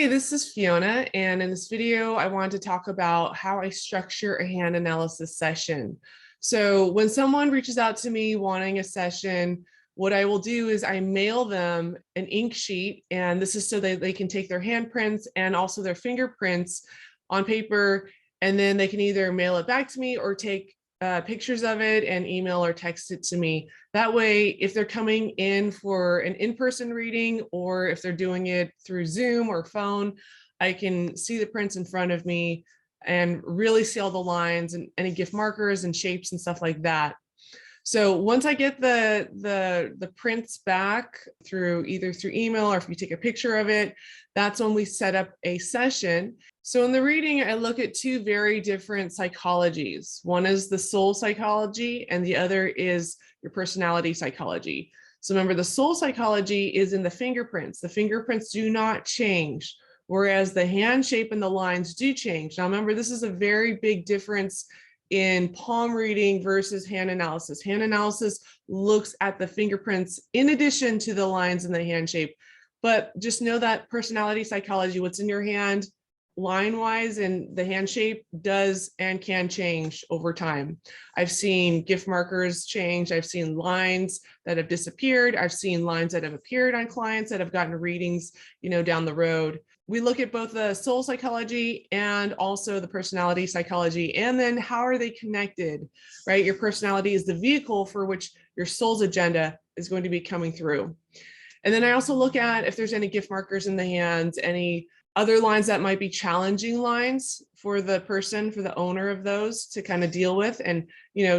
Hey, this is Fiona, and in this video, I want to talk about how I structure a hand analysis session. So when someone reaches out to me wanting a session, what I will do is I mail them an ink sheet, and this is so that they can take their handprints and also their fingerprints on paper, and then they can either mail it back to me or take pictures of it and email or text it to me. That way, if they're coming in for an in-person reading or if they're doing it through Zoom or phone, I can see the prints in front of me and really see all the lines and any gift markers and shapes and stuff like that. So once I get the prints back through either through email or if you take a picture of it, that's when we set up a session. So in the reading, I look at two very different psychologies. One is the soul psychology and the other is your personality psychology. So remember, the soul psychology is in the fingerprints. The fingerprints do not change, whereas the hand shape and the lines do change. Now remember, this is a very big difference in palm reading versus hand analysis. Hand analysis looks at the fingerprints in addition to the lines and the hand shape. But just know that personality psychology, what's in your hand, line-wise and the hand shape does and can change over time. I've seen gift markers change. I've seen lines that have disappeared. I've seen lines that have appeared on clients that have gotten readings, down the road. We look at both the soul psychology and also the personality psychology, and then how are they connected, right? Your personality is the vehicle for which your soul's agenda is going to be coming through. And then I also look at if there's any gift markers in the hands, any other lines that might be challenging lines for the person, for the owner of those to kind of deal with, and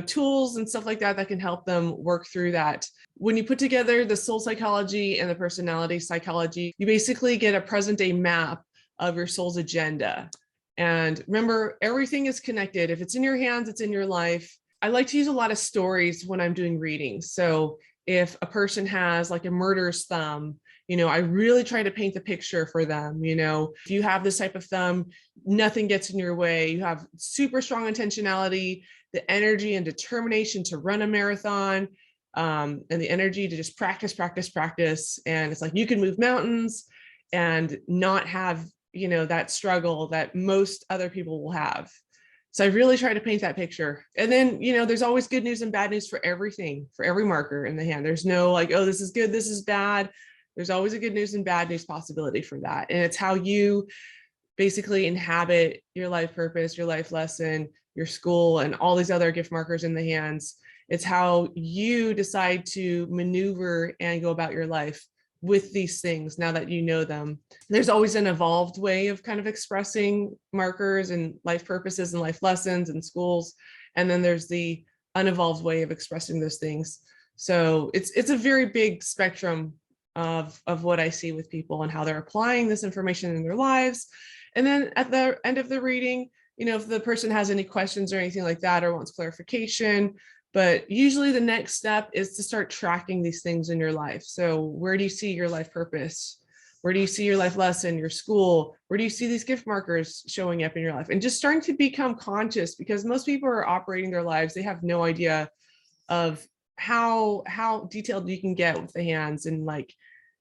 tools and stuff like that that can help them work through that. When you put together the soul psychology and the personality psychology, you basically get a present day map of your soul's agenda. And remember, everything is connected. If it's in your hands, it's in your life. I like to use a lot of stories when I'm doing readings. So if a person has like a murderous thumb, I really try to paint the picture for them. If you have this type of thumb, nothing gets in your way. You have super strong intentionality, the energy and determination to run a marathon, and the energy to just practice. And it's like you can move mountains and not have, that struggle that most other people will have. So I really try to paint that picture. And then, there's always good news and bad news for everything, for every marker in the hand. There's no like, oh, this is good, this is bad. There's always a good news and bad news possibility for that. And it's how you basically inhabit your life purpose, your life lesson, your school, and all these other gift markers in the hands. It's how you decide to maneuver and go about your life with these things now that you know them. There's always an evolved way of kind of expressing markers and life purposes and life lessons and schools. And then there's the unevolved way of expressing those things. So it's a very big spectrum of what I see with people and how they're applying this information in their lives. And then at the end of the reading, if the person has any questions or anything like that or wants clarification, but usually the next step is to start tracking these things in your life. So where do you see your life purpose? Where do you see your life lesson, your school? Where do you see these gift markers showing up in your life? And just starting to become conscious, because most people are operating their lives, they have no idea of how detailed you can get with the hands, and like,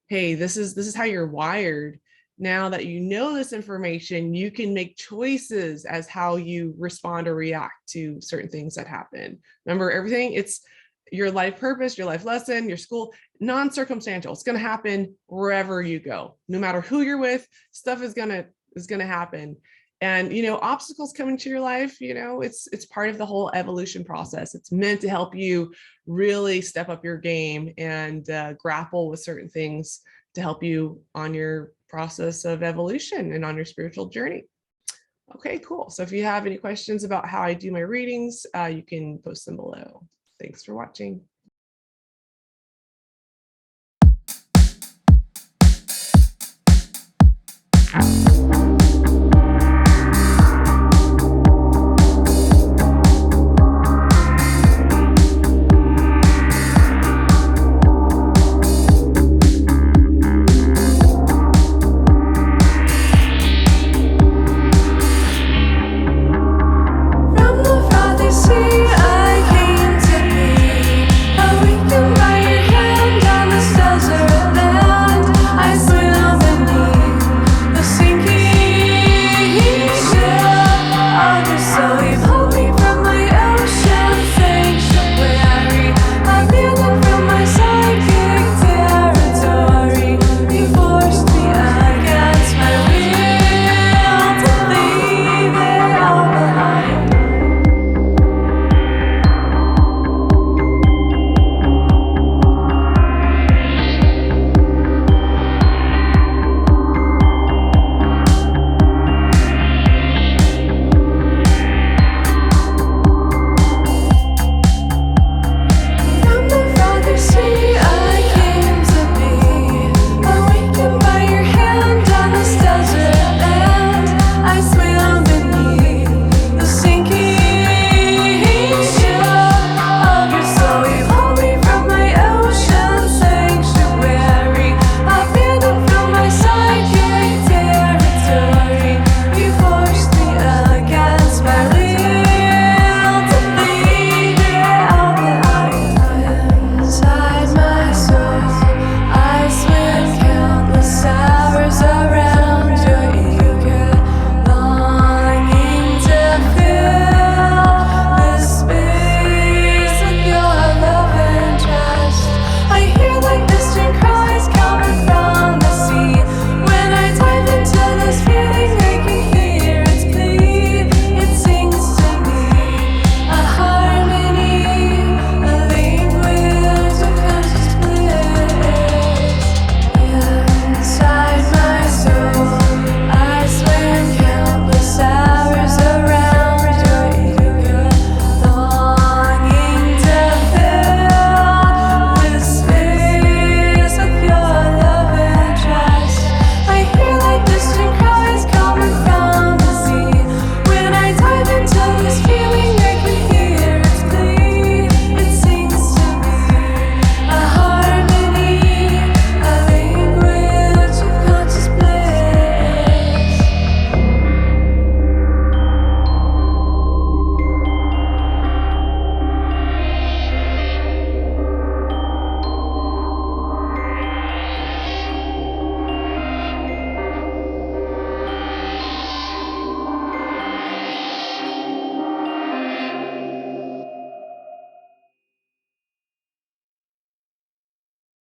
hey, this is how you're wired. Now that you know this information, you can make choices as how you respond or react to certain things that happen. Remember, everything, it's your life purpose, your life lesson, your school, non-circumstantial. It's going to happen wherever you go. No matter who you're with, stuff is going to happen. And, obstacles coming to your life, it's part of the whole evolution process. It's meant to help you really step up your game and grapple with certain things to help you on your process of evolution and on your spiritual journey. Okay, cool. So if you have any questions about how I do my readings, you can post them below. Thanks for watching.